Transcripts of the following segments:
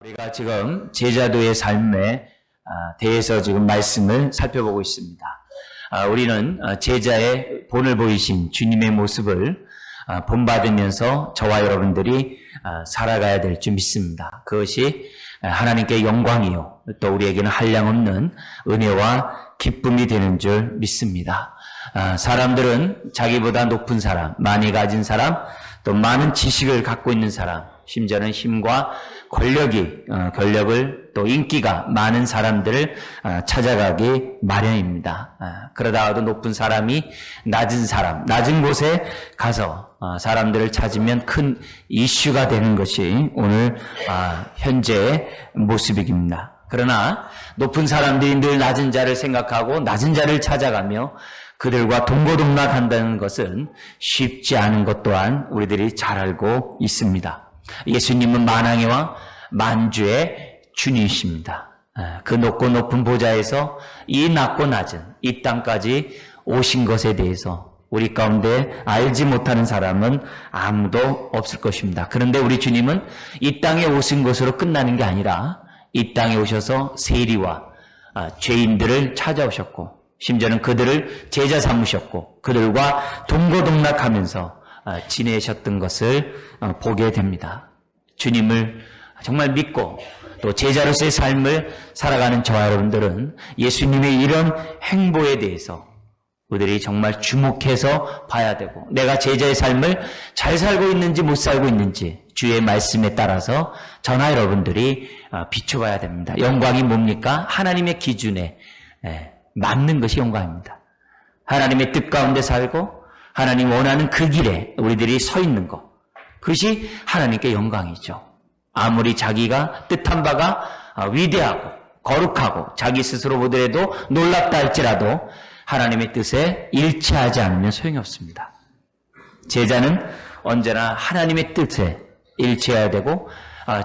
우리가 지금 제자도의 삶에 대해서 지금 말씀을 살펴보고 있습니다. 우리는 제자의 본을 보이신 주님의 모습을 본받으면서 저와 여러분들이 살아가야 될 줄 믿습니다. 그것이 하나님께 영광이요 또 우리에게는 한량없는 은혜와 기쁨이 되는 줄 믿습니다. 사람들은 자기보다 높은 사람, 많이 가진 사람, 또 많은 지식을 갖고 있는 사람, 심지어는 힘과 권력을 또 인기가 많은 사람들을 찾아가기 마련입니다. 그러다가도 높은 사람이 낮은 사람, 낮은 곳에 가서 사람들을 찾으면 큰 이슈가 되는 것이 오늘 현재의 모습입니다. 그러나 높은 사람들이 늘 낮은 자를 생각하고 낮은 자를 찾아가며 그들과 동고동락한다는 것은 쉽지 않은 것 또한 우리들이 잘 알고 있습니다. 예수님은 만왕의 왕, 만주의 주님이십니다. 그 높고 높은 보좌에서 이 낮고 낮은 이 땅까지 오신 것에 대해서 우리 가운데 알지 못하는 사람은 아무도 없을 것입니다. 그런데 우리 주님은 이 땅에 오신 것으로 끝나는 게 아니라 이 땅에 오셔서 세리와 죄인들을 찾아오셨고 심지어는 그들을 제자 삼으셨고 그들과 동고동락하면서 지내셨던 것을 보게 됩니다. 주님을 정말 믿고 또 제자로서의 삶을 살아가는 저와 여러분들은 예수님의 이런 행보에 대해서 우리들이 정말 주목해서 봐야 되고 내가 제자의 삶을 잘 살고 있는지 못 살고 있는지 주의 말씀에 따라서 저나 여러분들이 비춰봐야 됩니다. 영광이 뭡니까? 하나님의 기준에 맞는 것이 영광입니다. 하나님의 뜻 가운데 살고 하나님 원하는 그 길에 우리들이 서 있는 것, 그것이 하나님께 영광이죠. 아무리 자기가 뜻한 바가 위대하고 거룩하고 자기 스스로 보더라도 놀랍다 할지라도 하나님의 뜻에 일치하지 않으면 소용이 없습니다. 제자는 언제나 하나님의 뜻에 일치해야 되고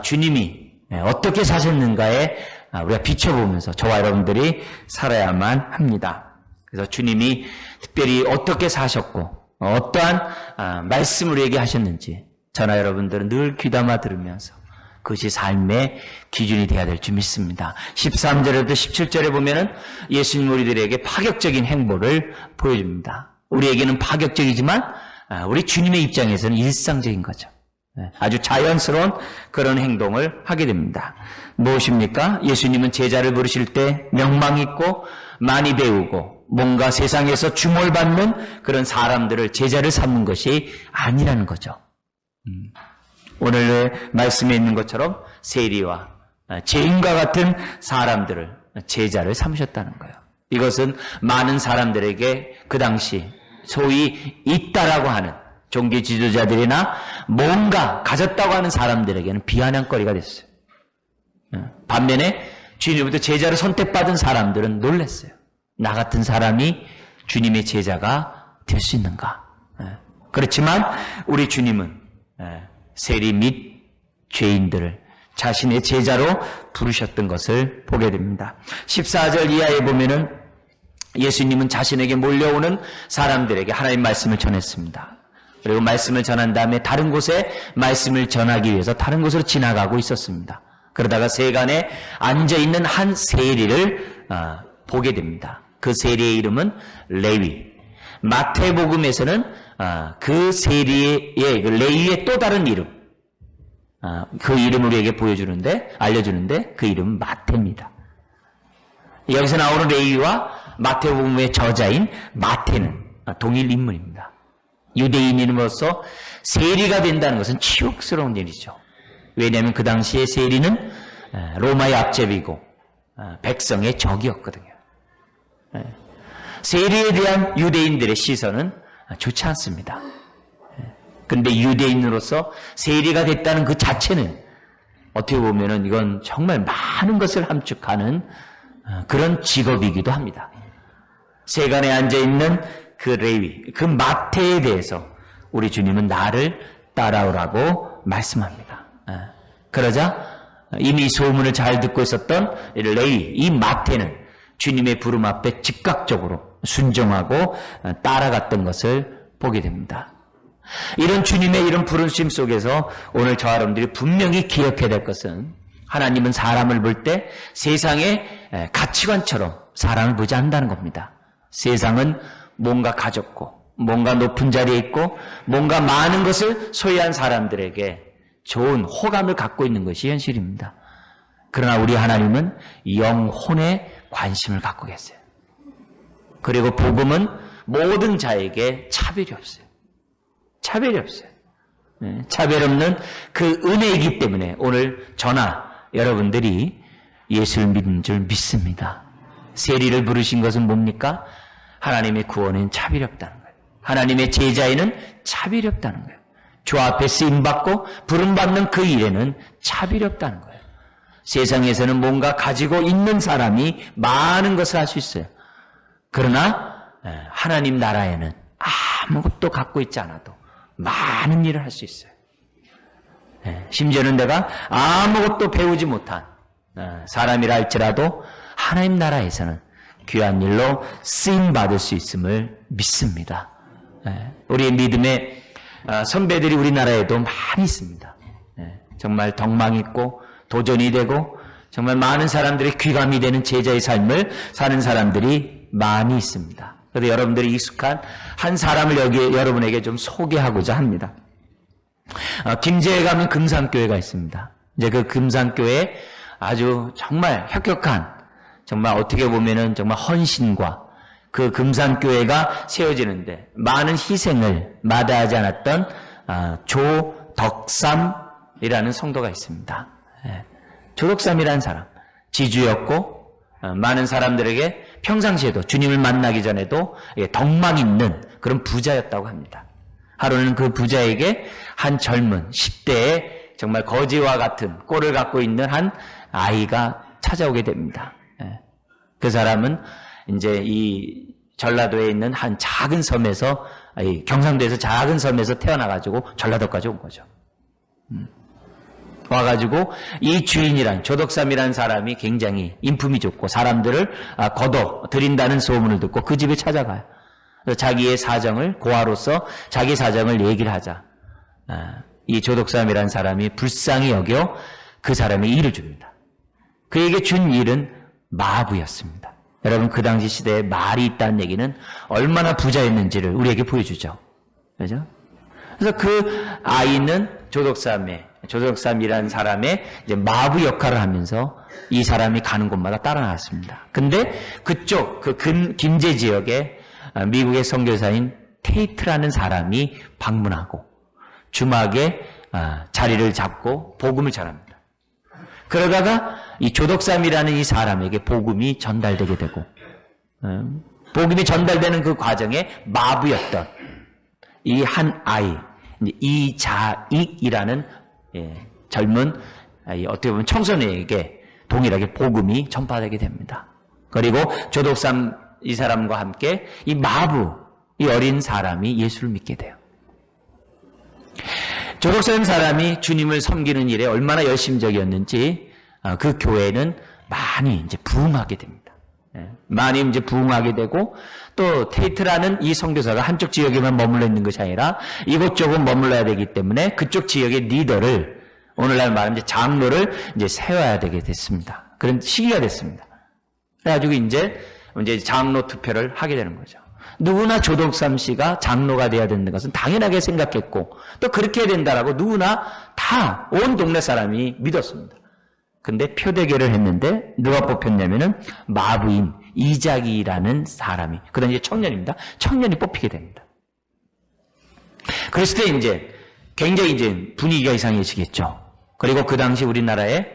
주님이 어떻게 사셨는가에 우리가 비춰보면서 저와 여러분들이 살아야만 합니다. 그래서 주님이 특별히 어떻게 사셨고 어떠한 말씀을 우리에게 하셨는지 저나 여러분들은 늘 귀담아 들으면서 그것이 삶의 기준이 되어야 될 줄 믿습니다. 13절에부터 17절에 보면은 예수님 우리들에게 파격적인 행보를 보여줍니다. 우리에게는 파격적이지만 우리 주님의 입장에서는 일상적인 거죠. 아주 자연스러운 그런 행동을 하게 됩니다. 무엇입니까? 예수님은 제자를 부르실 때 명망 있고 많이 배우고 뭔가 세상에서 주목받는 그런 사람들을 제자를 삼는 것이 아니라는 거죠. 오늘 말씀에 있는 것처럼 세리와 죄인과 같은 사람들을 제자를 삼으셨다는 거예요. 이것은 많은 사람들에게 그 당시 소위 있다라고 하는 종교 지도자들이나 뭔가 가졌다고 하는 사람들에게는 비아냥거리가 됐어요. 반면에 주님으로부터 제자를 선택받은 사람들은 놀랐어요. 나 같은 사람이 주님의 제자가 될 수 있는가? 그렇지만 우리 주님은 세리 및 죄인들을 자신의 제자로 부르셨던 것을 보게 됩니다. 14절 이하에 보면은 예수님은 자신에게 몰려오는 사람들에게 하나님 말씀을 전했습니다. 그리고 말씀을 전한 다음에 다른 곳에 말씀을 전하기 위해서 다른 곳으로 지나가고 있었습니다. 그러다가 세간에 앉아있는 한 세리를 보게 됩니다. 그 세리의 이름은 레위. 마태복음에서는 그 세리의 그 레위의 또 다른 이름, 그 이름을 우리에게 알려주는데 그 이름은 마태입니다. 여기서 나오는 레위와 마태복음의 저자인 마태는 동일 인물입니다. 유대인으로서 세리가 된다는 것은 치욕스러운 일이죠. 왜냐하면 그 당시에 세리는 로마의 앞제비고 백성의 적이었거든요. 세리에 대한 유대인들의 시선은 좋지 않습니다. 그런데 유대인으로서 세리가 됐다는 그 자체는 어떻게 보면은 이건 정말 많은 것을 함축하는 그런 직업이기도 합니다. 세간에 앉아있는 그 레위, 그 마태에 대해서 우리 주님은 나를 따라오라고 말씀합니다. 그러자 이미 소문을 잘 듣고 있었던 레위, 이 마태는 주님의 부름 앞에 즉각적으로 순종하고 따라갔던 것을 보게 됩니다. 이런 주님의 이런 부르심 속에서 오늘 저와 여러분들이 분명히 기억해야 될 것은 하나님은 사람을 볼 때 세상의 가치관처럼 사람을 보지 않는다는 겁니다. 세상은 뭔가 가졌고 뭔가 높은 자리에 있고 뭔가 많은 것을 소유한 사람들에게 좋은 호감을 갖고 있는 것이 현실입니다. 그러나 우리 하나님은 영혼에 관심을 갖고 계세요. 그리고 복음은 모든 자에게 차별이 없어요. 차별이 없어요. 차별 없는 그 은혜이기 때문에 오늘 저나 여러분들이 예수를 믿는 줄 믿습니다. 세리를 부르신 것은 뭡니까? 하나님의 구원에는 차별이 없다는 거예요. 하나님의 제자에는 차별이 없다는 거예요. 주 앞에 쓰임받고 부름받는 그 일에는 차별이 없다는 거예요. 세상에서는 뭔가 가지고 있는 사람이 많은 것을 할 수 있어요. 그러나 하나님 나라에는 아무것도 갖고 있지 않아도 많은 일을 할 수 있어요. 심지어는 내가 아무것도 배우지 못한 사람이라 할지라도 하나님 나라에서는 귀한 일로 쓰임받을 수 있음을 믿습니다. 우리의 믿음의 선배들이 우리나라에도 많이 있습니다. 정말 덕망 있고 도전이 되고 정말 많은 사람들의 귀감이 되는 제자의 삶을 사는 사람들이 많이 있습니다. 그래서 여러분들이 익숙한 한 사람을 여기 여러분에게 좀 소개하고자 합니다. 김제에 가면 금산교회가 있습니다. 이제 그 금산교회에 아주 정말 혁혁한, 정말 어떻게 보면은 정말 헌신과 그 금산교회가 세워지는데 많은 희생을 마다하지 않았던 조덕삼이라는 성도가 있습니다. 조덕삼이라는 사람, 지주였고 많은 사람들에게 평상시에도 주님을 만나기 전에도 덕망 있는 그런 부자였다고 합니다. 하루는 그 부자에게 한 젊은 10대의 정말 거지와 같은 꼴을 갖고 있는 한 아이가 찾아오게 됩니다. 그 사람은 이제 이 전라도에 있는 한 작은 섬에서, 경상도에서 작은 섬에서 태어나가지고 전라도까지 온 거죠. 와가지고 이 주인이란 조덕삼이라는 사람이 굉장히 인품이 좋고 사람들을 거둬 들인다는 소문을 듣고 그 집에 찾아가요. 그래서 자기의 사정을, 고아로서 자기 사정을 얘기를 하자 이 조덕삼이라는 사람이 불쌍히 여겨 그 사람의 일을 줍니다. 그에게 준 일은 마부였습니다. 여러분, 그 당시 시대에 말이 있다는 얘기는 얼마나 부자였는지를 우리에게 보여주죠. 그죠? 그래서 그 아이는 조덕삼이라는 사람의 이제 마부 역할을 하면서 이 사람이 가는 곳마다 따라 나왔습니다. 근데 그쪽, 김제 지역에 미국의 선교사인 테이트라는 사람이 방문하고 주막에 자리를 잡고 복음을 전합니다. 그러다가 이 조덕삼이라는 이 사람에게 복음이 전달되게 되고, 복음이 전달되는 그 과정에 마부였던 이 한 아이, 이자익이라는 젊은 어떻게 보면 청소년에게 동일하게 복음이 전파되게 됩니다. 그리고 조덕삼 이 사람과 함께 이 마부, 이 어린 사람이 예수를 믿게 돼요. 조덕삼 사람이 주님을 섬기는 일에 얼마나 열심적이었는지 그 교회는 많이 이제 부흥하게 됩니다. 많이 이제 부흥하게 되고, 또 테이트라는 이 선교사가 한쪽 지역에만 머물러 있는 것이 아니라 이곳저곳 머물러야 되기 때문에 그쪽 지역의 리더를, 오늘날 말하면 이제 장로를 이제 세워야 되게 됐습니다. 그런 시기가 됐습니다. 그래가지고 이제 장로 투표를 하게 되는 거죠. 누구나 조덕삼 씨가 장로가 돼야 되는 것은 당연하게 생각했고, 또 그렇게 해야 된다라고 누구나 다 온 동네 사람이 믿었습니다. 근데 표대결을 했는데 누가 뽑혔냐면은 마부인 이자기라는 사람이, 그런 이제 청년입니다. 청년이 뽑히게 됩니다. 그랬을 때 이제 굉장히 이제 분위기가 이상해지겠죠. 그리고 그 당시 우리나라에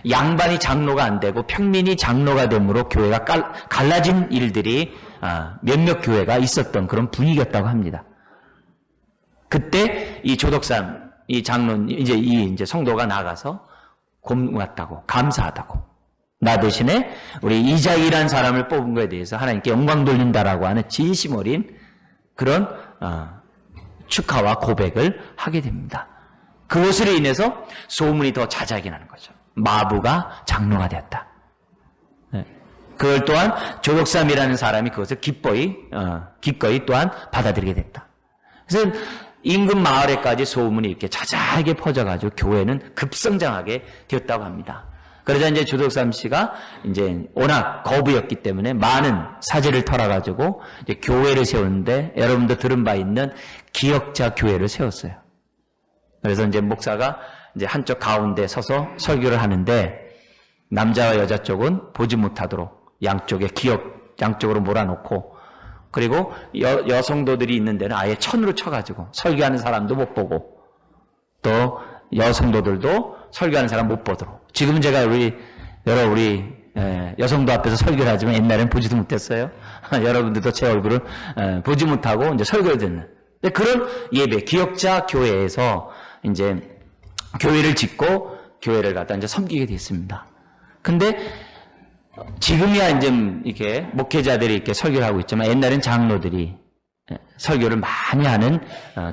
양반이 장로가 안 되고 평민이 장로가 됨으로 교회가 갈라진 일들이 몇몇 교회가 있었던 그런 분위기였다고 합니다. 그때 이 조덕삼, 이 장로, 이제 성도가 나가서 고맙다고, 감사하다고, 나 대신에 우리 이자이라는 사람을 뽑은 것에 대해서 하나님께 영광 돌린다라고 하는 진심 어린 그런 축하와 고백을 하게 됩니다. 그것으로 인해서 소문이 더 자자하게 나는 거죠. 마부가 장로가 되었다. 그걸 또한 조덕삼이라는 사람이 그것을 기꺼이 또한 받아들이게 됐다. 그래서 인근 마을에까지 소문이 이렇게 자자하게 퍼져가지고 교회는 급성장하게 되었다고 합니다. 그러자 이제 조덕삼 씨가 이제 워낙 거부였기 때문에 많은 사제를 털어가지고 이제 교회를 세우는데 여러분도 들은 바 있는 기역자 교회를 세웠어요. 그래서 이제 목사가 이제 한쪽 가운데 서서 설교를 하는데 남자와 여자 쪽은 보지 못하도록 양쪽으로 몰아놓고 그리고 여성도들이 있는 데는 아예 천으로 쳐가지고 설교하는 사람도 못 보고 또 여성도들도 설교하는 사람 못 보도록. 지금은 제가 우리 여성도 앞에서 설교를 하지만 옛날엔 보지도 못했어요. 여러분들도 제 얼굴을 보지 못하고 이제 설교를 듣는. 그런 예배, 기역자 교회에서 이제 교회를 짓고 교회를 갖다 이제 섬기게 됐습니다. 근데 지금이야 이제 이렇게 목회자들이 이렇게 설교를 하고 있지만 옛날엔 장로들이 설교를 많이 하는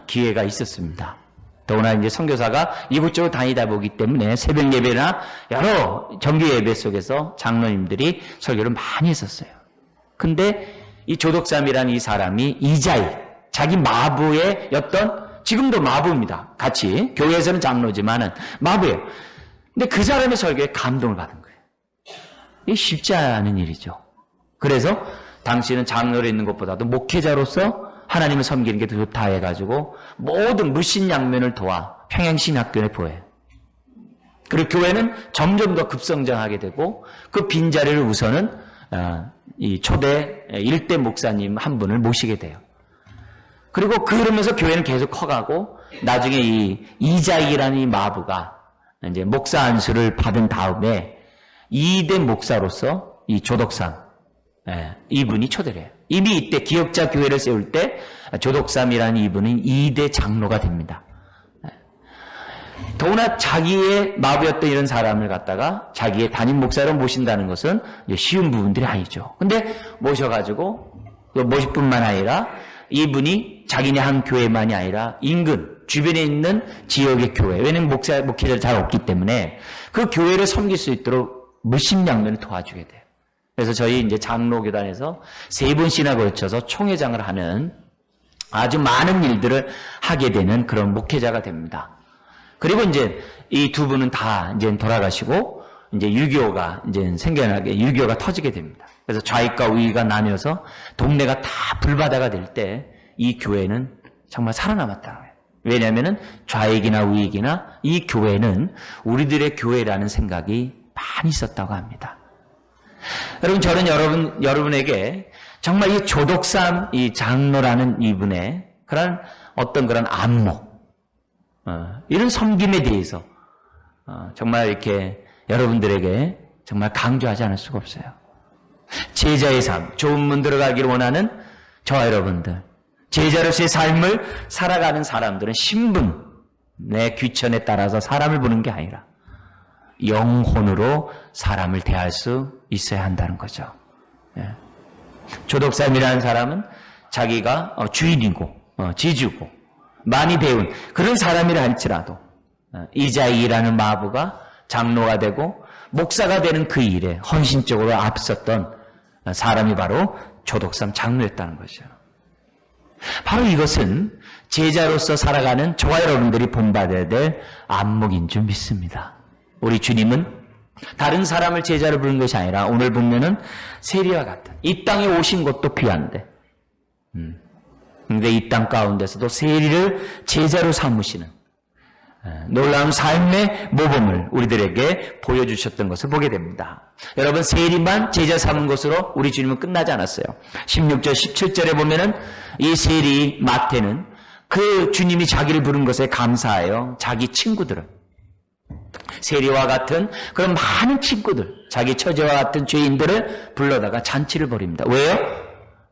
기회가 있었습니다. 더구나 이제 선교사가 이곳저곳 다니다 보기 때문에 새벽 예배나 여러 정규 예배 속에서 장로님들이 설교를 많이 했었어요. 근데 이 조덕삼이라는 이 사람이 이자이, 자기 마부의 지금도 마부입니다. 같이 교회에서는 장로지만은 마부예요. 근데 그 사람의 설교에 감동을 받은 거예요. 이게 쉽지 않은 일이죠. 그래서 당신은 장로로 있는 것보다도 목회자로서 하나님을 섬기는 게 더 좋다 해가지고 모든 물신양면을 도와 평양신학교에 보여요. 그리고 교회는 점점 더 급성장하게 되고 그 빈자리를 우선은 이 초대 일대 목사님 한 분을 모시게 돼요. 그리고 그러면서 교회는 계속 커가고 나중에 이 이자익이라는 이 마부가 이제 목사 안수를 받은 다음에 2대 목사로서 이 조덕삼 이분이 초대를 해요. 이미 이때 기역자 교회를 세울 때 조덕삼이라는 이분은 2대 장로가 됩니다. 더구나 자기의 마부였던 이런 사람을 갖다가 자기의 담임 목사로 모신다는 것은 쉬운 부분들이 아니죠. 근데 모셔가지고 모실 뿐만 아니라 이분이 자기네 한 교회만이 아니라 인근 주변에 있는 지역의 교회, 왜냐면 목회자를 잘 없기 때문에 그 교회를 섬길 수 있도록 물심양면을 도와주게 돼요. 그래서 저희 이제 장로교단에서 3번씩이나 걸쳐서 총회장을 하는 아주 많은 일들을 하게 되는 그런 목회자가 됩니다. 그리고 이제 이 두 분은 다 이제 돌아가시고 이제 유교가 이제 생겨나게 유교가 터지게 됩니다. 그래서 좌익과 우익가 나뉘어서 동네가 다 불바다가 될 때 이 교회는 정말 살아남았다는 거예요. 왜냐하면은 좌익이나 우익이나 이 교회는 우리들의 교회라는 생각이 많이 있었다고 합니다. 여러분, 저는 여러분에게 정말 이 조덕삼 이 장로라는 이분의 그런 안목, 이런 섬김에 대해서 정말 이렇게 여러분들에게 정말 강조하지 않을 수가 없어요. 제자의 삶, 좋은 문 들어가기를 원하는 저와 여러분들, 제자로서의 삶을 살아가는 사람들은 신분의 귀천에 따라서 사람을 보는 게 아니라 영혼으로 사람을 대할 수 있어야 한다는 거죠. 조덕삼이라는 사람은 자기가 주인이고 지주고 많이 배운 그런 사람이라 할지라도 이자이라는 마부가 장로가 되고 목사가 되는 그 일에 헌신적으로 앞섰던 사람이 바로 조덕삼 장로였다는 거죠. 바로 이것은 제자로서 살아가는 저와 여러분들이 본받아야 될 안목인 줄 믿습니다. 우리 주님은 다른 사람을 제자로 부르는 것이 아니라 오늘 보면은 세리와 같은 이 땅에 오신 것도 귀한데 근데 이 땅 가운데서도 세리를 제자로 삼으시는 놀라운 삶의 모범을 우리들에게 보여주셨던 것을 보게 됩니다. 여러분, 세리만 제자 삼은 것으로 우리 주님은 끝나지 않았어요. 16절 17절에 보면은 이 세리 마태는 그 주님이 자기를 부른 것에 감사하여 자기 친구들을 세리와 같은 그런 많은 친구들, 자기 처제와 같은 죄인들을 불러다가 잔치를 벌입니다. 왜요?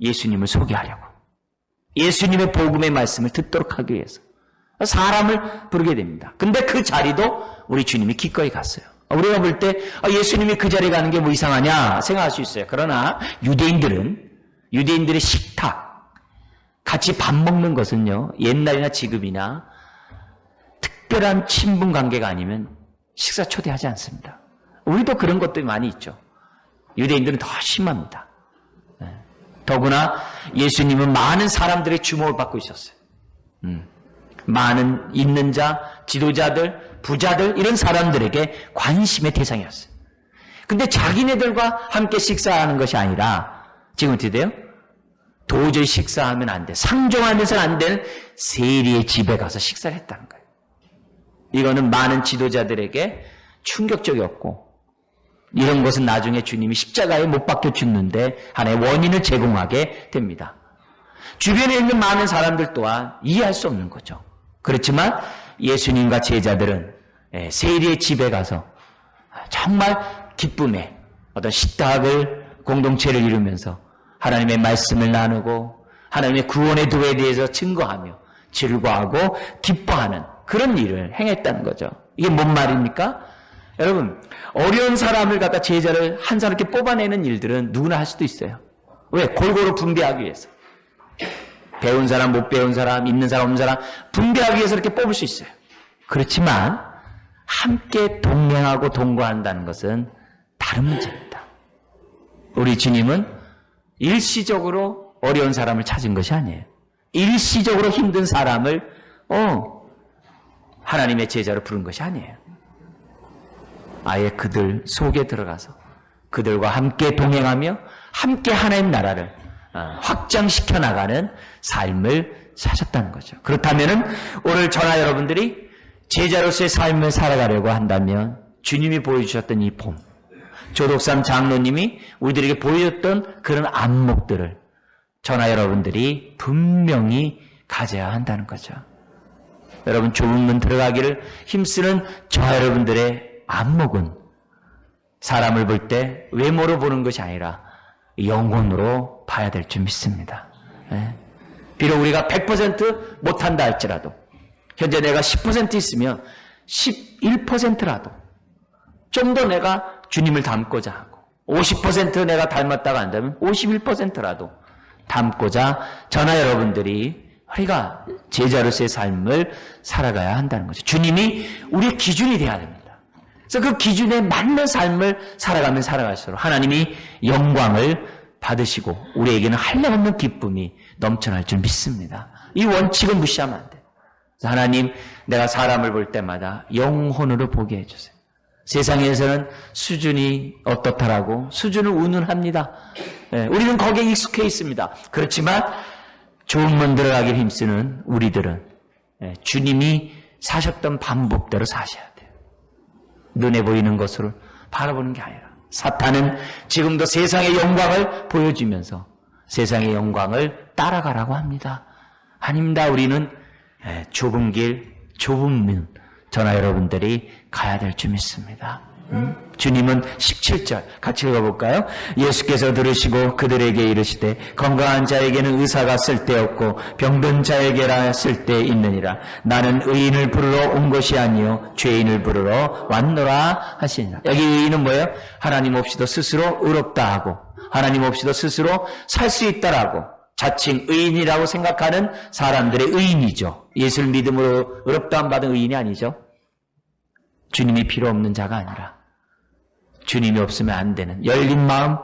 예수님을 소개하려고. 예수님의 복음의 말씀을 듣도록 하기 위해서. 사람을 부르게 됩니다. 근데 그 자리도 우리 주님이 기꺼이 갔어요. 우리가 볼 때 예수님이 그 자리에 가는 게 뭐 이상하냐 생각할 수 있어요. 그러나 유대인들의 식탁, 같이 밥 먹는 것은요, 옛날이나 지금이나 특별한 친분 관계가 아니면 식사 초대하지 않습니다. 우리도 그런 것들이 많이 있죠. 유대인들은 더 심합니다. 더구나 예수님은 많은 사람들의 주목을 받고 있었어요. 많은 있는 자, 지도자들, 부자들 이런 사람들에게 관심의 대상이었어요. 근데 자기네들과 함께 식사하는 것이 아니라 지금 어떻게 돼요? 도저히 식사하면 안 돼. 상종하면서는 안 되는 세리의 집에 가서 식사를 했다는 거예요. 이거는 많은 지도자들에게 충격적이었고 이런 것은 나중에 주님이 십자가에 못 박혀 죽는데 하나의 원인을 제공하게 됩니다. 주변에 있는 많은 사람들 또한 이해할 수 없는 거죠. 그렇지만 예수님과 제자들은 세리의 집에 가서 정말 기쁨의 어떤 식탁을 공동체를 이루면서 하나님의 말씀을 나누고 하나님의 구원의 도에 대해서 증거하며 즐거워하고 기뻐하는 그런 일을 행했다는 거죠. 이게 뭔 말입니까? 여러분, 어려운 사람을 갖다 제자를 한 사람 이렇게 뽑아내는 일들은 누구나 할 수도 있어요. 왜? 골고루 분배하기 위해서. 배운 사람, 못 배운 사람, 있는 사람, 없는 사람 분배하기 위해서 이렇게 뽑을 수 있어요. 그렇지만 함께 동행하고 동거한다는 것은 다른 문제입니다. 우리 주님은 일시적으로 어려운 사람을 찾은 것이 아니에요. 일시적으로 힘든 사람을 하나님의 제자로 부른 것이 아니에요. 아예 그들 속에 들어가서 그들과 함께 동행하며 함께 하나님 나라를 확장시켜 나가는 삶을 사셨다는 거죠. 그렇다면은 오늘 저나 여러분들이 제자로서의 삶을 살아가려고 한다면 주님이 보여주셨던 이 봄, 조독삼 장로님이 우리들에게 보여줬던 그런 안목들을 저나 여러분들이 분명히 가져야 한다는 거죠. 여러분, 좁은 문 들어가기를 힘쓰는 저와 여러분들의 안목은 사람을 볼 때 외모로 보는 것이 아니라 영혼으로 봐야 될 줄 믿습니다. 비록 우리가 100% 못한다 할지라도 현재 내가 10% 있으면 11%라도 좀 더 내가 주님을 닮고자 하고 50% 내가 닮았다가 한다면 51%라도 닮고자 저나 여러분들이 우리가 제자로서의 삶을 살아가야 한다는 거죠. 주님이 우리의 기준이 되어야 됩니다. 그래서 그 기준에 맞는 삶을 살아가면 살아갈수록 하나님이 영광을 받으시고 우리에게는 한량없는 기쁨이 넘쳐날 줄 믿습니다. 이 원칙을 무시하면 안 돼요. 그래서 하나님, 내가 사람을 볼 때마다 영혼으로 보게 해주세요. 세상에서는 수준이 어떻다라고 수준을 운운합니다. 우리는 거기에 익숙해 있습니다. 그렇지만 좋은 문 들어가길 힘쓰는 우리들은 주님이 사셨던 방법대로 사셔야 돼요. 눈에 보이는 것으로 바라보는 게 아니라 사탄은 지금도 세상의 영광을 보여주면서 세상의 영광을 따라가라고 합니다. 아닙니다. 우리는 좁은 길, 좁은 문 저나 여러분들이 가야 될 줄 믿습니다. 주님은 17절 같이 읽어볼까요? 예수께서 들으시고 그들에게 이르시되 건강한 자에게는 의사가 쓸데없고 병든 자에게라 쓸데 있느니라. 나는 의인을 부르러 온 것이 아니요 죄인을 부르러 왔노라 하시니라. 여기 의인은 뭐예요? 하나님 없이도 스스로 의롭다 하고 하나님 없이도 스스로 살 수 있다라고 자칭 의인이라고 생각하는 사람들의 의인이죠. 예수를 믿음으로 의롭다함 받은 의인이 아니죠. 주님이 필요 없는 자가 아니라 주님이 없으면 안 되는 열린 마음,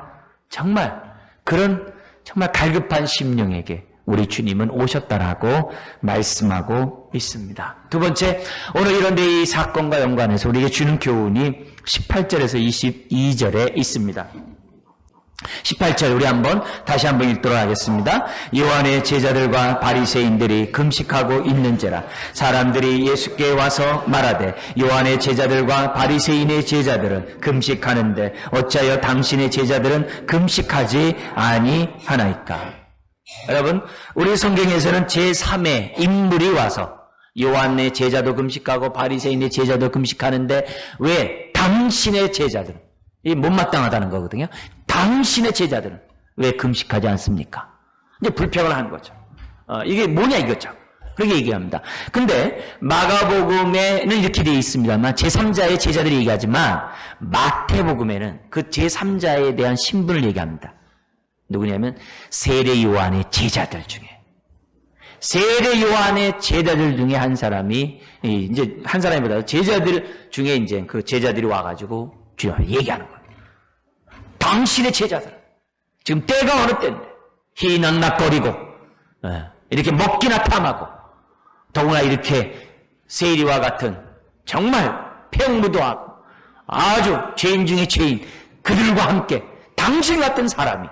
정말 그런 정말 갈급한 심령에게 우리 주님은 오셨다라고 말씀하고 있습니다. 두 번째, 오늘 이런데 이 사건과 연관해서 우리에게 주는 교훈이 18절에서 22절에 있습니다. 18절 우리 다시 한번 읽도록 하겠습니다. 요한의 제자들과 바리새인들이 금식하고 있는지라. 사람들이 예수께 와서 말하되 요한의 제자들과 바리새인의 제자들은 금식하는데 어찌하여 당신의 제자들은 금식하지 아니하나이까. 여러분, 우리 성경에서는 제3의 인물이 와서 요한의 제자도 금식하고 바리새인의 제자도 금식하는데 왜 당신의 제자들은, 이 못마땅하다는 거거든요. 당신의 제자들은 왜 금식하지 않습니까? 이제 불평을 하는 거죠. 이게 뭐냐 이거죠. 그렇게 얘기합니다. 근데 마가복음에는 이렇게 되어 있습니다만 제3자의 제자들이 얘기하지만 마태복음에는 그 제3자에 대한 신분을 얘기합니다. 누구냐면 세례 요한의 제자들 중에, 세례 요한의 제자들 중에 한 사람이, 이제 한 사람이보다 제자들 중에 이제 그 제자들이 와가지고 주님을 얘기하는 거예요. 당신의 제자들, 지금 때가 어느 때인데 희낙낙거리고 이렇게 먹기나 탐하고 더구나 이렇게 세리와 같은 정말 폐역무도하고 아주 죄인 중에 죄인, 그들과 함께 당신 같은 사람이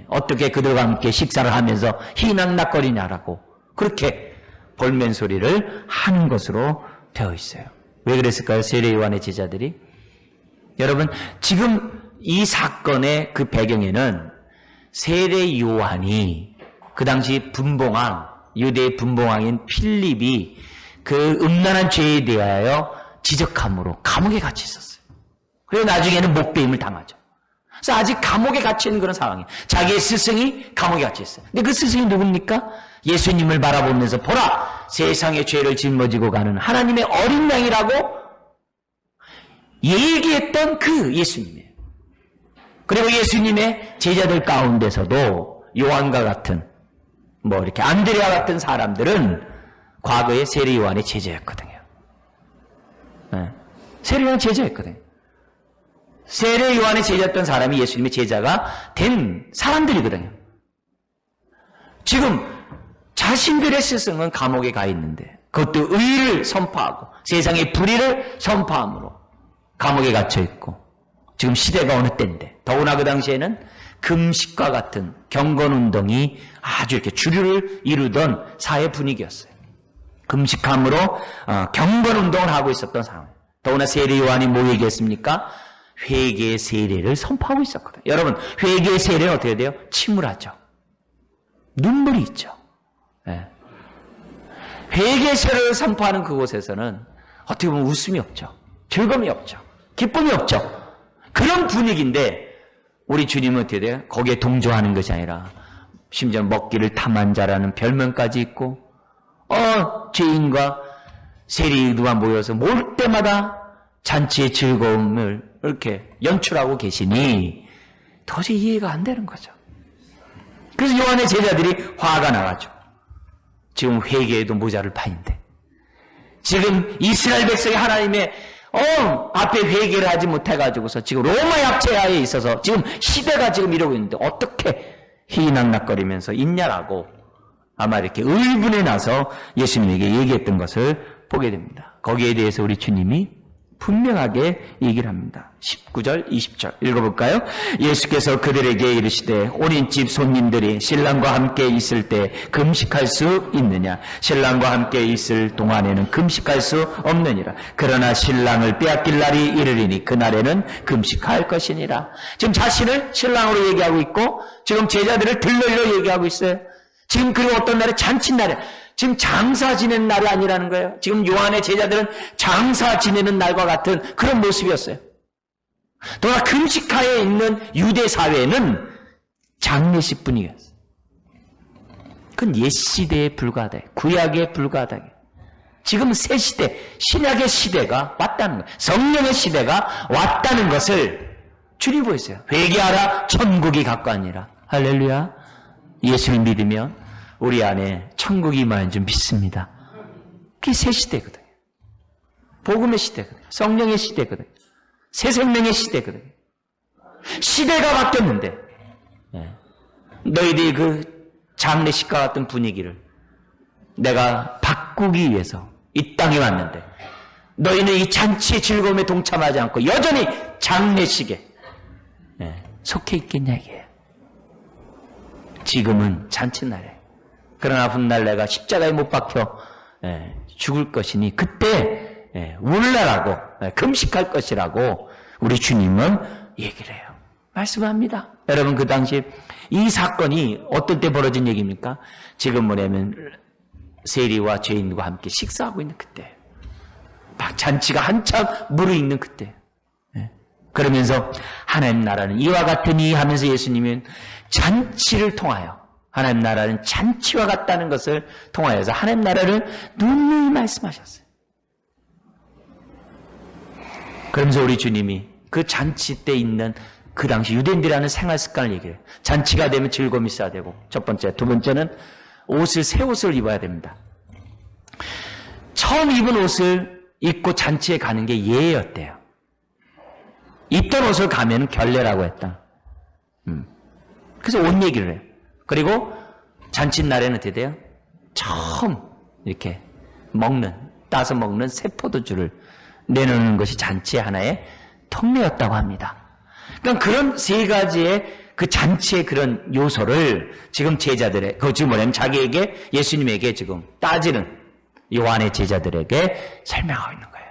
어떻게 그들과 함께 식사를 하면서 희낙낙거리냐라고 그렇게 볼멘소리를 하는 것으로 되어 있어요. 왜 그랬을까요? 세례 요한의 제자들이. 여러분, 지금 이 사건의 그 배경에는 세례 요한이 그 당시 분봉왕, 유대의 분봉왕인 필립이 그 음란한 죄에 대하여 지적함으로 감옥에 갇혀 있었어요. 그리고 나중에는 목배임을 당하죠. 그래서 아직 감옥에 갇혀 있는 그런 상황이에요. 자기의 스승이 감옥에 갇혀 있어요. 근데 그 스승이 누굽니까? 예수님을 바라보면서 보라! 세상의 죄를 짊어지고 가는 하나님의 어린 양이라고 얘기했던 그 예수님이에요. 그리고 예수님의 제자들 가운데서도 요한과 같은 이렇게 안드레아 같은 사람들은 과거에 세례 요한의 제자였거든요. 세례 요한의 제자였거든요. 세례 요한의 제자였던 사람이 예수님의 제자가 된 사람들이거든요. 지금 자신들의 스승은 감옥에 가 있는데 그것도 의를 선포하고 세상의 불의를 선포함으로 감옥에 갇혀 있고 지금 시대가 어느 때인데 더구나 그 당시에는 금식과 같은 경건운동이 아주 이렇게 주류를 이루던 사회 분위기였어요. 금식함으로 경건운동을 하고 있었던 상황. 더구나 세례 요한이 뭐 얘기했습니까? 회개의 세례를 선포하고 있었거든요. 여러분, 회개의 세례는 어떻게 돼요? 침울하죠. 눈물이 있죠. 네. 회개의 세례를 선포하는 그곳에서는 어떻게 보면 웃음이 없죠. 즐거움이 없죠. 기쁨이 없죠. 그런 분위기인데 우리 주님은 어떻게 돼요? 거기에 동조하는 것이 아니라 심지어 먹기를 탐한 자라는 별명까지 있고 죄인과 세리들과 모여서 모을 때마다 잔치의 즐거움을 이렇게 연출하고 계시니 도저히 이해가 안 되는 거죠. 그래서 요한의 제자들이 화가 나가죠. 지금 회개에도 모자를 파인데 지금 이스라엘 백성이 하나님의 앞에 회개를 하지 못해가지고서 지금 로마 약체하에 있어서 지금 시대가 지금 이러고 있는데 어떻게 희낙낙거리면서 있냐라고 아마 이렇게 의분에 나서 예수님에게 얘기했던 것을 보게 됩니다. 거기에 대해서 우리 주님이 분명하게 얘기를 합니다. 19절, 20절 읽어볼까요? 예수께서 그들에게 이르시되 온인집 손님들이 신랑과 함께 있을 때 금식할 수 있느냐? 신랑과 함께 있을 동안에는 금식할 수 없느니라. 그러나 신랑을 빼앗길 날이 이르리니 그날에는 금식할 것이니라. 지금 자신을 신랑으로 얘기하고 있고 지금 제자들을 들러리로 얘기하고 있어요. 지금 그리고 어떤 날에 잔칫날에 지금 장사 지내는 날이 아니라는 거예요. 지금 요한의 제자들은 장사 지내는 날과 같은 그런 모습이었어요. 또한 금식하에 있는 유대 사회는 장례식 분위기였어요. 그건 옛 시대에 불과하다. 구약에 불과하다. 지금 새 시대, 신약의 시대가 왔다는 거예요. 성령의 시대가 왔다는 것을 주님 보였어요. 회개하라, 천국이 가까우니라. 할렐루야. 예수를 믿으면 우리 안에 천국이 임하는 줄 믿습니다. 그게 새 시대거든요. 복음의 시대거든요. 성령의 시대거든요. 새 생명의 시대거든요. 시대가 바뀌었는데 너희들이 그 장례식과 같은 분위기를 내가 바꾸기 위해서 이 땅에 왔는데 너희는 이 잔치의 즐거움에 동참하지 않고 여전히 장례식에 속해 있겠냐 이게. 지금은 잔칫날에 그러나 훗날 내가 십자가에 못 박혀 죽을 것이니 그때 울라라고 금식할 것이라고 우리 주님은 얘기를 해요. 말씀합니다. 여러분 그 당시 이 사건이 어떤 때 벌어진 얘기입니까? 지금 뭐냐면 세리와 죄인과 함께 식사하고 있는 그때 막 잔치가 한참 무르익는 그때 그러면서 하나님 나라는 이와 같으니 하면서 예수님은 잔치를 통하여 하나님 나라는 잔치와 같다는 것을 통하여서 하나님 나라를 눈누이 말씀하셨어요. 그러면서 우리 주님이 그 잔치 때 있는 그 당시 유대인들이 하는 생활 습관을 얘기해요. 잔치가 되면 즐거움이 있어야 되고 첫 번째, 두 번째는 새 옷을 입어야 됩니다. 처음 입은 옷을 입고 잔치에 가는 게 예였대요. 입던 옷을 가면 결례라고 했다. 그래서 옷 얘기를 해요. 그리고 잔칫날에는 어떻게 돼요? 처음 이렇게 따서 먹는 새 포도주를 내놓는 것이 잔치의 하나의 통례였다고 합니다. 그러니까 그런 세 가지의 그 잔치의 그런 요소를 지금 제자들의, 그 지금 뭐냐면 자기에게, 예수님에게 지금 따지는 요한의 제자들에게 설명하고 있는 거예요.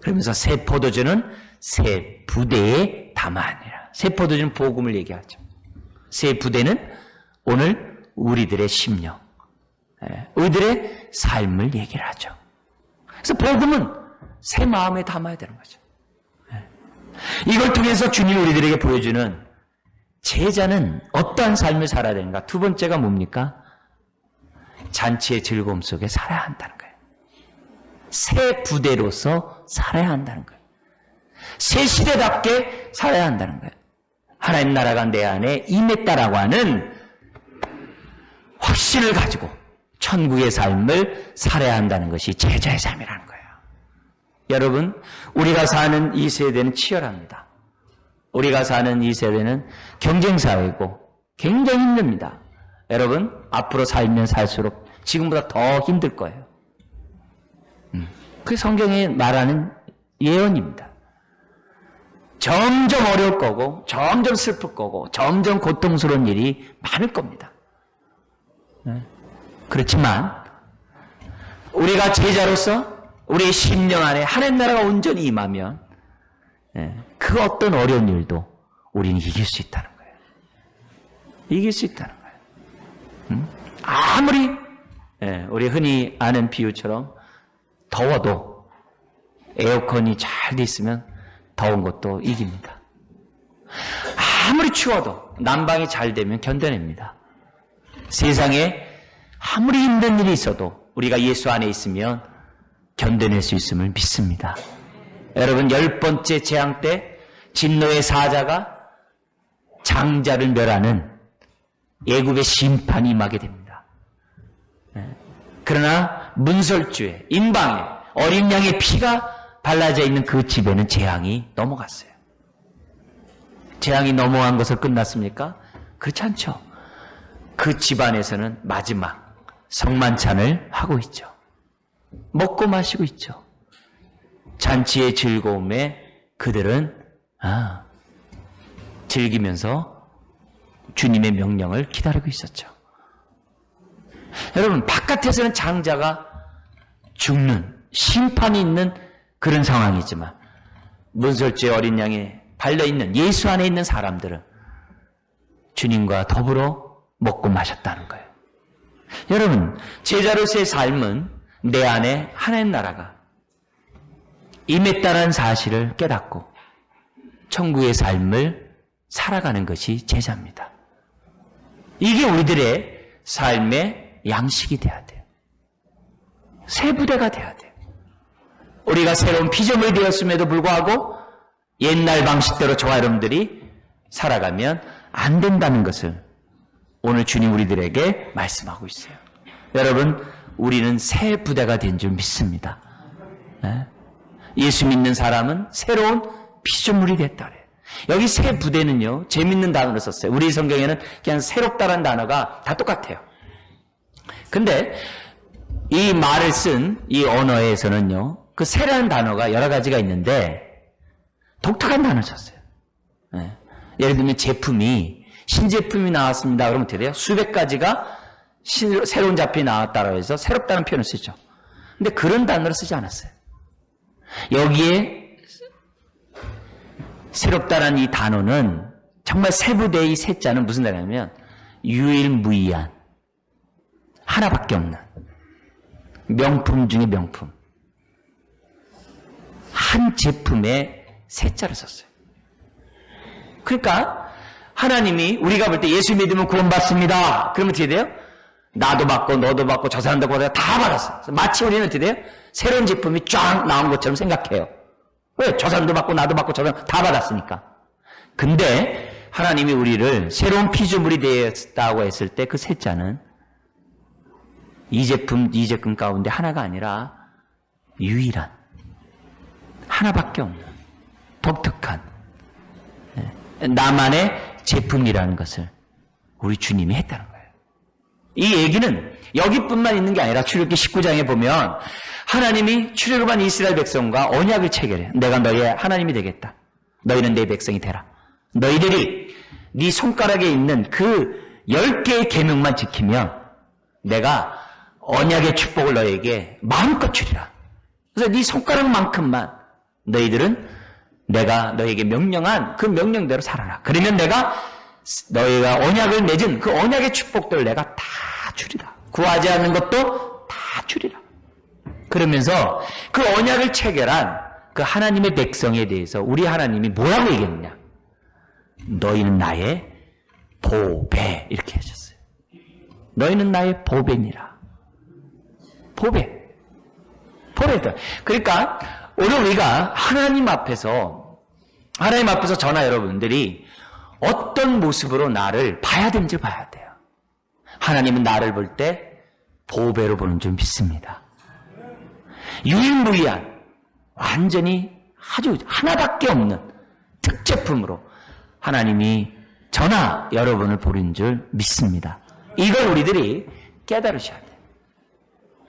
그러면서 새 포도주는 새 부대에 담아하니라. 새 포도주는 복음을 얘기하죠. 새 부대는 오늘 우리들의 심령, 우리들의 삶을 얘기를 하죠. 그래서 복음은 새 마음에 담아야 되는 거죠. 이걸 통해서 주님이 우리들에게 보여주는 제자는 어떠한 삶을 살아야 되는가? 두 번째가 뭡니까? 잔치의 즐거움 속에 살아야 한다는 거예요. 새 부대로서 살아야 한다는 거예요. 새 시대답게 살아야 한다는 거예요. 하나님 나라가 내 안에 임했다라고 하는 확신을 가지고 천국의 삶을 살아야 한다는 것이 제자의 삶이라는 거예요. 여러분, 우리가 사는 이 세대는 치열합니다. 우리가 사는 이 세대는 경쟁사회고 굉장히 힘듭니다. 여러분, 앞으로 살면 살수록 지금보다 더 힘들 거예요. 그게 성경이 말하는 예언입니다. 점점 어려울 거고, 점점 슬플 거고, 점점 고통스러운 일이 많을 겁니다. 그렇지만 우리가 제자로서 우리의 심령 안에 하나님 나라가 온전히 임하면 그 어떤 어려운 일도 우리는 이길 수 있다는 거예요. 이길 수 있다는 거예요. 아무리 우리 흔히 아는 비유처럼 더워도 에어컨이 잘 돼 있으면 더운 것도 이깁니다. 아무리 추워도 난방이 잘 되면 견뎌냅니다. 세상에 아무리 힘든 일이 있어도 우리가 예수 안에 있으면 견뎌낼 수 있음을 믿습니다. 여러분, 10번째 재앙 때 진노의 사자가 장자를 멸하는 애굽의 심판이 임하게 됩니다. 그러나 문설주에, 인방에 어린 양의 피가 발라져 있는 그 집에는 재앙이 넘어갔어요. 재앙이 넘어간 것을 끝났습니까? 그렇지 않죠. 그 집안에서는 마지막 성만찬을 하고 있죠. 먹고 마시고 있죠. 잔치의 즐거움에 그들은 즐기면서 주님의 명령을 기다리고 있었죠. 여러분, 바깥에서는 장자가 죽는 심판이 있는 그런 상황이지만 문설주의 어린 양에 발려있는 예수 안에 있는 사람들은 주님과 더불어 먹고 마셨다는 거예요. 여러분, 제자로서의 삶은 내 안에 하나님 나라가 임했다는 사실을 깨닫고 천국의 삶을 살아가는 것이 제자입니다. 이게 우리들의 삶의 양식이 돼야 돼요. 새 부대가 돼야 돼요. 우리가 새로운 피조물이 되었음에도 불구하고 옛날 방식대로 저와 여러분들이 살아가면 안 된다는 것을 오늘 주님 우리들에게 말씀하고 있어요. 여러분, 우리는 새 부대가 된 줄 믿습니다. 예수 믿는 사람은 새로운 피조물이 됐다 그래요. 여기 새 부대는요, 재밌는 단어를 썼어요. 우리 성경에는 그냥 새롭다라는 단어가 다 똑같아요. 근데 이 말을 쓴 이 언어에서는요, 그 새라는 단어가 여러 가지가 있는데 독특한 단어를 썼어요. 예를 들면 제품이 신제품이 나왔습니다. 그러면 어떻게 돼요? 수백 가지가 새로운 제품이 나왔다고 해서 새롭다는 표현을 쓰죠. 근데 그런 단어를 쓰지 않았어요. 여기에 새롭다는 이 단어는 정말 세부대의 세자는 무슨 단어냐면 유일무이한, 하나밖에 없는 명품 중에 명품, 한 제품에 세자를 썼어요. 그러니까 하나님이 우리가 볼 때 예수 믿으면 구원받습니다. 그러면 어떻게 돼요? 나도 받고 너도 받고 저 사람도 받고 다 받았어요. 마치 우리는 어떻게 돼요? 새로운 제품이 쫙 나온 것처럼 생각해요. 왜? 저 사람도 받고 나도 받고 저 사람 다 받았으니까. 근데 하나님이 우리를 새로운 피조물이 되었다고 했을 때 그 셋자는 이 제품 가운데 하나가 아니라 유일한, 하나밖에 없는 독특한 나만의 제품이라는 것을 우리 주님이 했다는 거예요. 이 얘기는 여기뿐만 있는 게 아니라 출애굽기 19장에 보면 하나님이 출애굽한 이스라엘 백성과 언약을 체결해요. 내가 너희의 하나님이 되겠다. 너희는 내 백성이 되라. 너희들이 네 손가락에 있는 그 10개의 계명만 지키면 내가 언약의 축복을 너에게 마음껏 주리라. 그래서 네 손가락만큼만 너희들은 내가 너에게 명령한 그 명령대로 살아라. 그러면 내가 너희가 언약을 맺은 그 언약의 축복들을 내가 다 주리라. 구하지 않는 것도 다 주리라. 그러면서 그 언약을 체결한 그 하나님의 백성에 대해서 우리 하나님이 뭐라고 얘기했느냐? 너희는 나의 보배, 이렇게 하셨어요. 너희는 나의 보배니라. 보배. 보배다. 그러니까 오늘 우리가 하나님 앞에서 저나 여러분들이 어떤 모습으로 나를 봐야 되는지 봐야 돼요. 하나님은 나를 볼 때 보배로 보는 줄 믿습니다. 유일무이한 완전히 아주 하나밖에 없는 특제품으로 하나님이 저나 여러분을 보는 줄 믿습니다. 이걸 우리들이 깨달으셔야 돼요.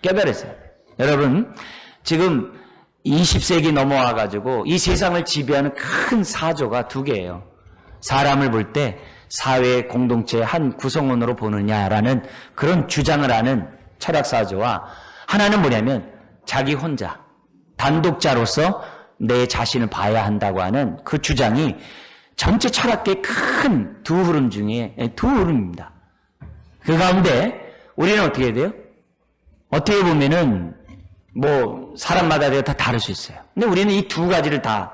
깨달으셔야 돼요. 여러분, 지금 20세기 넘어와가지고 이 세상을 지배하는 큰 사조가 두 개예요. 사람을 볼 때 사회 공동체의 한 구성원으로 보느냐라는 그런 주장을 하는 철학사조와, 하나는 뭐냐면 자기 혼자 단독자로서 내 자신을 봐야 한다고 하는 그 주장이 전체 철학계의 큰 두 흐름 중에 두 흐름입니다. 그 가운데 우리는 어떻게 해야 돼요? 어떻게 보면은 사람마다 다 다를 수 있어요. 근데 우리는 이 두 가지를 다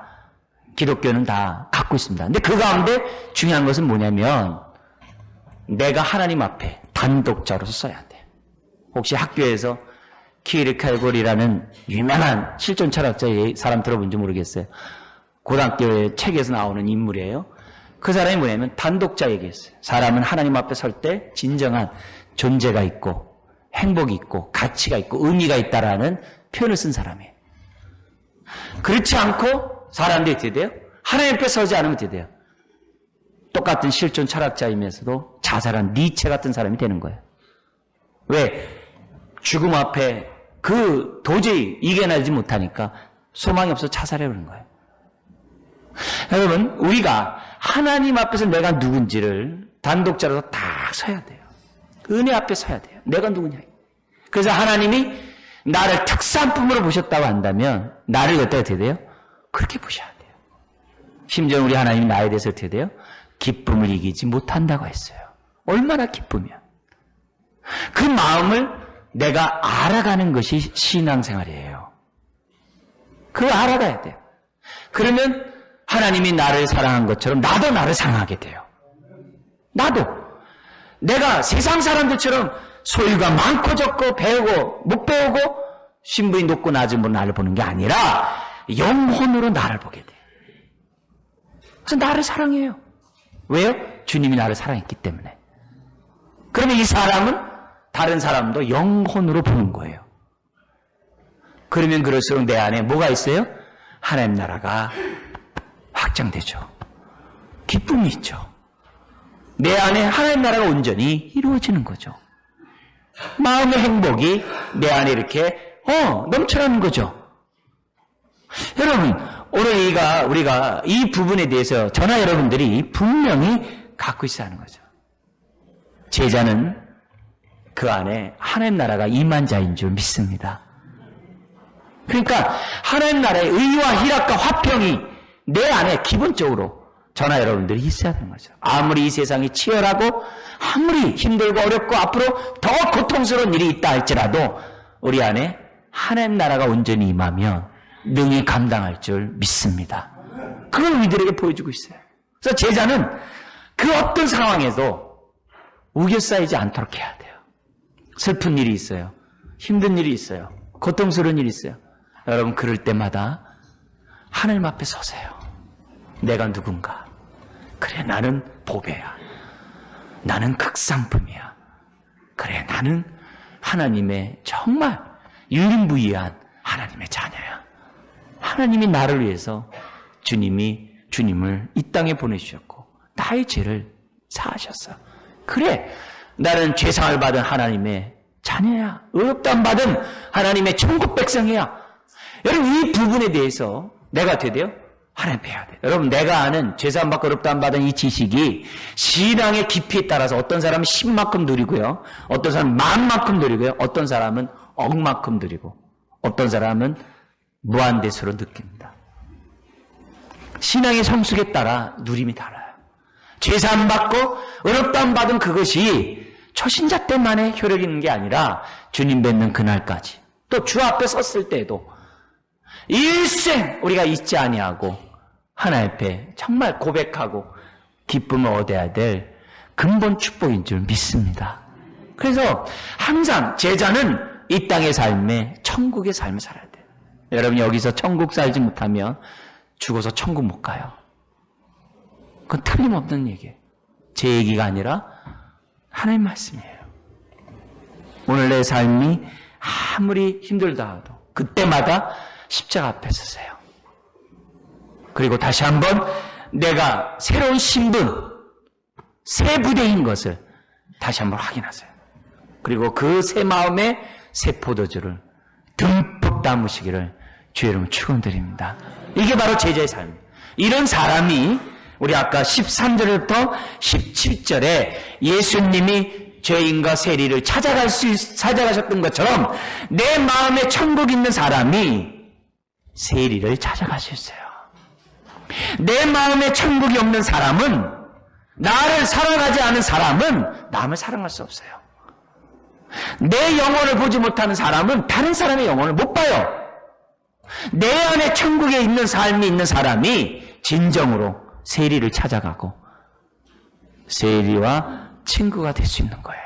기독교는 다 갖고 있습니다. 근데 그 가운데 중요한 것은 뭐냐면 내가 하나님 앞에 단독자로서 써야 돼요. 혹시 학교에서 키르케고르라는 유명한 실존 철학자의 사람 들어본지 모르겠어요. 고등학교의 책에서 나오는 인물이에요. 그 사람이 뭐냐면 단독자 얘기했어요. 사람은 하나님 앞에 설 때 진정한 존재가 있고 행복이 있고 가치가 있고 의미가 있다라는 표현을 쓴 사람이에요. 그렇지 않고 사람들이 어떻게 돼요? 하나님 앞에 서지 않으면 어떻게 돼요? 똑같은 실존 철학자이면서도 자살한 니체 같은 사람이 되는 거예요. 왜? 죽음 앞에 도저히 이겨내지 못하니까 소망이 없어서 자살해버리는 거예요. 여러분, 우리가 하나님 앞에서 내가 누군지를 단독자로서 딱 서야 돼요. 은혜 앞에 서야 돼요. 내가 누구냐. 그래서 하나님이 나를 특산품으로 보셨다고 한다면 나를 어떻게 돼요? 그렇게 보셔야 돼요. 심지어 우리 하나님이 나에 대해서 어떻게 돼요? 기쁨을 이기지 못한다고 했어요. 얼마나 기쁘면. 그 마음을 내가 알아가는 것이 신앙생활이에요. 그걸 알아가야 돼요. 그러면 하나님이 나를 사랑한 것처럼 나도 나를 사랑하게 돼요. 나도. 내가 세상 사람들처럼 소유가 많고 적고 배우고 못 배우고 신분이 높고 낮은 분 나를 보는 게 아니라 영혼으로 나를 보게 돼요. 그래서 나를 사랑해요. 왜요? 주님이 나를 사랑했기 때문에. 그러면 이 사람은 다른 사람도 영혼으로 보는 거예요. 그러면 그럴수록 내 안에 뭐가 있어요? 하나님 나라가 확장되죠. 기쁨이 있죠. 내 안에 하나님 나라가 온전히 이루어지는 거죠. 마음의 행복이 내 안에 이렇게 넘쳐나는 거죠. 여러분, 오늘 우리가 이 부분에 대해서 저나 여러분들이 분명히 갖고 있어야 하는 거죠. 제자는 그 안에 하나님 나라가 임한 자인 줄 믿습니다. 그러니까 하나님 나라의 의와 희락과 화평이 내 안에 기본적으로 저나 여러분들이 있어야 되는 거죠. 아무리 이 세상이 치열하고 아무리 힘들고 어렵고 앞으로 더 고통스러운 일이 있다 할지라도 우리 안에 하나님 나라가 온전히 임하면 능히 감당할 줄 믿습니다. 그걸 우리들에게 보여주고 있어요. 그래서 제자는 그 어떤 상황에도 우겨싸이지 않도록 해야 돼요. 슬픈 일이 있어요. 힘든 일이 있어요. 고통스러운 일이 있어요. 여러분, 그럴 때마다 하나님 앞에 서세요. 내가 누군가? 그래, 나는 보배야. 나는 극상품이야. 그래, 나는 하나님의 정말 유일무이한 하나님의 자녀야. 하나님이 나를 위해서 주님을 이 땅에 보내주셨고 나의 죄를 사하셨어. 그래, 나는 죄상을 받은 하나님의 자녀야. 의롭다함 받은 하나님의 천국 백성이야. 여러분, 이 부분에 대해서 내가 어떻게 돼요? 하나님 배워야 돼요. 여러분, 내가 아는 죄사함 받고 의롭다함 받은 이 지식이 신앙의 깊이에 따라서 어떤 사람은 10만큼 누리고요. 어떤 사람은 10,000만큼 누리고요. 어떤 사람은 억만큼 누리고 어떤 사람은 무한대수로 느낍니다. 신앙의 성숙에 따라 누림이 달라요. 죄사함 받고 의롭다함 받은 그것이 초신자 때만의 효력이 있는 게 아니라 주님 뵙는 그날까지, 또 주 앞에 섰을 때에도 일생 우리가 잊지 아니하고 하나님 앞에 정말 고백하고 기쁨을 얻어야 될 근본 축복인 줄 믿습니다. 그래서 항상 제자는 이 땅의 삶에 천국의 삶을 살아야 돼요. 여러분, 여기서 천국 살지 못하면 죽어서 천국 못 가요. 그건 틀림없는 얘기예요. 제 얘기가 아니라 하나님 말씀이에요. 오늘 내 삶이 아무리 힘들다 하도 그때마다 십자가 앞에 서세요. 그리고 다시 한번 내가 새로운 신분, 새 부대인 것을 다시 한번 확인하세요. 그리고 그 새 마음에 새 포도주를 듬뿍 담으시기를 주의 이름으로 축원드립니다. 이게 바로 제자의 삶이에요. 이런 사람이 우리 아까 13절부터 17절에 예수님이 죄인과 세리를 찾아가셨던 것처럼 내 마음에 천국 있는 사람이 세리를 찾아가셨어요. 내 마음에 천국이 없는 사람은, 나를 사랑하지 않은 사람은 남을 사랑할 수 없어요. 내 영혼을 보지 못하는 사람은 다른 사람의 영혼을 못 봐요. 내 안에 천국에 있는 삶이 있는 사람이 진정으로 세리를 찾아가고 세리와 친구가 될 수 있는 거예요.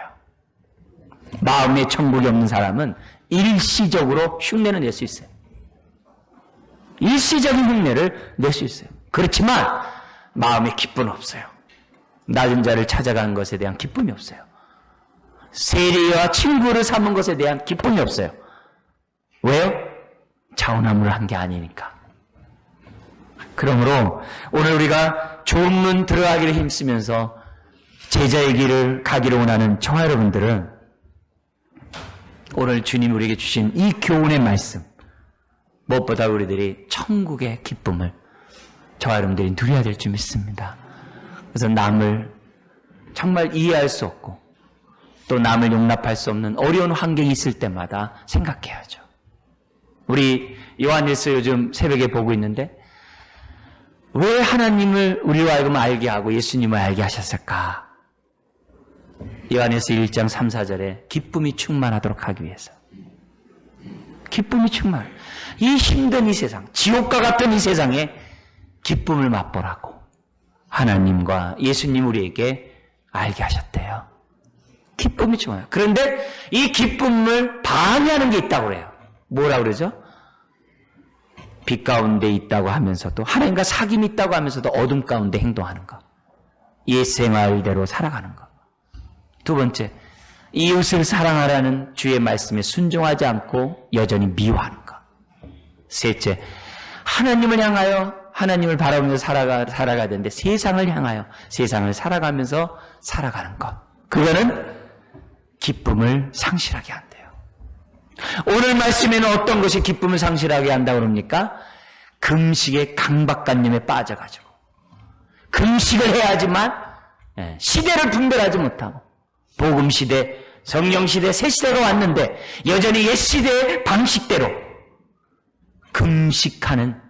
마음에 천국이 없는 사람은 일시적으로 흉내는 낼 수 있어요. 일시적인 흉내를 낼 수 있어요. 그렇지만 마음에 기쁨은 없어요. 낮은 자를 찾아간 것에 대한 기쁨이 없어요. 세리와 친구를 삼은 것에 대한 기쁨이 없어요. 왜요? 자원함을 한 게 아니니까. 그러므로 오늘 우리가 좋은 문 들어가기를 힘쓰면서 제자의 길을 가기를 원하는 저와 여러분들은 오늘 주님 우리에게 주신 이 교훈의 말씀, 무엇보다 우리들이 천국의 기쁨을 저와 여러분들이 누려야 될 줄 믿습니다. 그래서 남을 정말 이해할 수 없고 또 남을 용납할 수 없는 어려운 환경이 있을 때마다 생각해야죠. 우리 요한일서 요즘 새벽에 보고 있는데 왜 하나님을 우리로 하여금 알게 하고 예수님을 알게 하셨을까? 요한일서 1장 3, 4절에 기쁨이 충만하도록 하기 위해서. 기쁨이 충만. 이 힘든 이 세상, 지옥과 같은 이 세상에 기쁨을 맛보라고 하나님과 예수님 우리에게 알게 하셨대요. 기쁨이 충만해요. 그런데 이 기쁨을 방해하는 게 있다고 그래요. 뭐라 그러죠? 빛 가운데 있다고 하면서도, 하나님과 사귐이 있다고 하면서도 어둠 가운데 행동하는 것. 옛 생활대로 살아가는 것. 두 번째, 이웃을 사랑하라는 주의 말씀에 순종하지 않고 여전히 미워하는 것. 셋째, 하나님을 향하여 하나님을 바라보면서 살아가야 되는데 세상을 향하여 세상을 살아가면서 살아가는 것. 그거는 기쁨을 상실하게 한대요. 오늘 말씀에는 어떤 것이 기쁨을 상실하게 한다고 그럽니까? 금식의 강박관념에 빠져가지고 금식을 해야지만 시대를 분별하지 못하고 복음시대, 성령시대, 새시대가 왔는데 여전히 옛시대의 방식대로 금식하는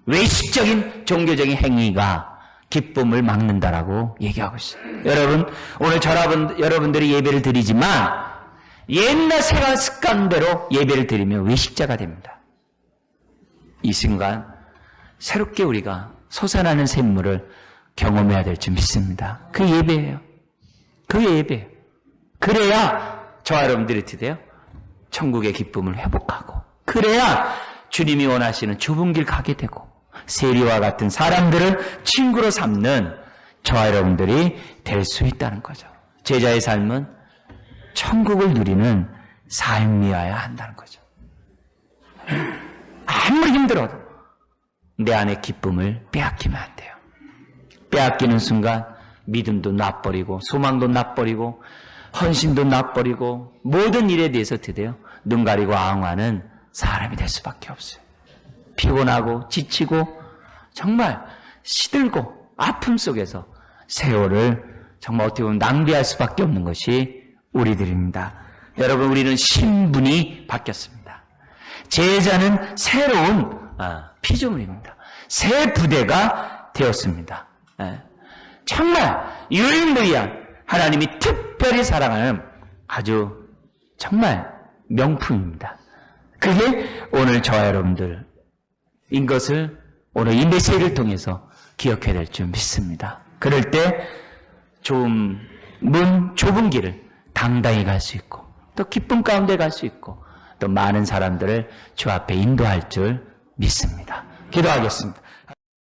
외식적인 종교적인 행위가 기쁨을 막는다라고 얘기하고 있어요. 여러분, 오늘 여러분들이 예배를 드리지만 옛날 생활 습관대로 예배를 드리면 외식자가 됩니다. 이 순간 새롭게 우리가 솟아나는 샘물을 경험해야 될 줄 믿습니다. 그 예배예요. 그 예배예요. 그래야 저와 여러분들이 어떻게 돼요? 천국의 기쁨을 회복하고, 그래야 주님이 원하시는 좁은 길 가게 되고 세리와 같은 사람들을 친구로 삼는 저와 여러분들이 될 수 있다는 거죠. 제자의 삶은 천국을 누리는 삶이어야 한다는 거죠. 아무리 힘들어도 내 안의 기쁨을 빼앗기면 안 돼요. 빼앗기는 순간 믿음도 놔버리고 소망도 놔버리고 헌신도 놔버리고 모든 일에 대해서 어떻게 돼요? 눈 가리고 아웅하는 사람이 될 수밖에 없어요. 피곤하고 지치고 정말 시들고 아픔 속에서 세월을 정말 어떻게 보면 낭비할 수밖에 없는 것이 우리들입니다. 여러분, 우리는 신분이 바뀌었습니다. 제자는 새로운 피조물입니다. 새 부대가 되었습니다. 정말 유일무이한 하나님이 특별히 사랑하는 아주 정말 명품입니다. 그게 오늘 저와 여러분들인 것을 오늘 이 메시지를 통해서 기억해야 될 줄 믿습니다. 그럴 때 좁은 길을 당당히 갈 수 있고 또 기쁨 가운데 갈 수 있고 또 많은 사람들을 주 앞에 인도할 줄 믿습니다. 기도하겠습니다.